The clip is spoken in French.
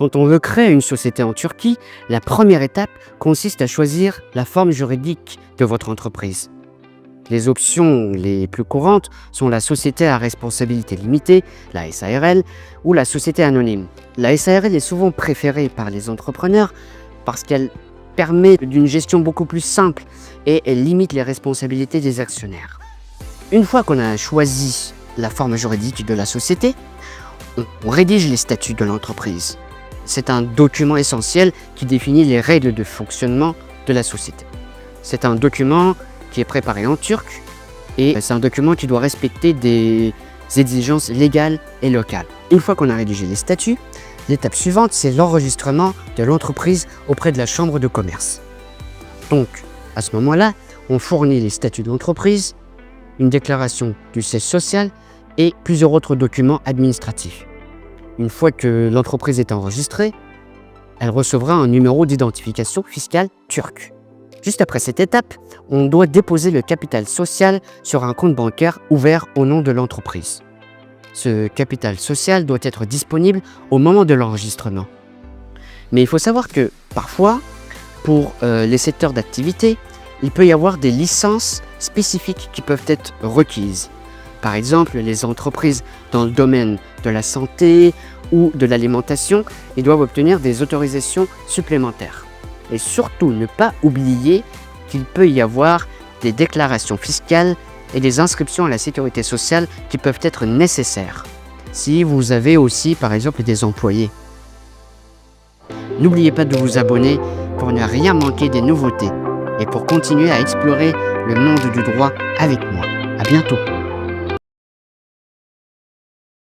Quand on veut créer une société en Turquie, la première étape consiste à choisir la forme juridique de votre entreprise. Les options les plus courantes sont la société à responsabilité limitée, la SARL, ou la société anonyme. La SARL est souvent préférée par les entrepreneurs parce qu'elle permet d'une gestion beaucoup plus simple et elle limite les responsabilités des actionnaires. Une fois qu'on a choisi la forme juridique de la société, on rédige les statuts de l'entreprise. C'est un document essentiel qui définit les règles de fonctionnement de la société. C'est un document qui est préparé en turc et c'est un document qui doit respecter des exigences légales et locales. Une fois qu'on a rédigé les statuts, l'étape suivante, c'est l'enregistrement de l'entreprise auprès de la chambre de commerce. Donc, à ce moment-là, on fournit les statuts de l'entreprise, une déclaration du siège social et plusieurs autres documents administratifs. Une fois que l'entreprise est enregistrée, elle recevra un numéro d'identification fiscale turc. Juste après cette étape, on doit déposer le capital social sur un compte bancaire ouvert au nom de l'entreprise. Ce capital social doit être disponible au moment de l'enregistrement. Mais il faut savoir que parfois, pour les secteurs d'activité, il peut y avoir des licences spécifiques qui peuvent être requises. Par exemple, les entreprises dans le domaine de la santé ou de l'alimentation, ils doivent obtenir des autorisations supplémentaires. Et surtout, ne pas oublier qu'il peut y avoir des déclarations fiscales et des inscriptions à la sécurité sociale qui peuvent être nécessaires. Si vous avez aussi, par exemple, des employés. N'oubliez pas de vous abonner pour ne rien manquer des nouveautés et pour continuer à explorer le monde du droit avec moi. À bientôt.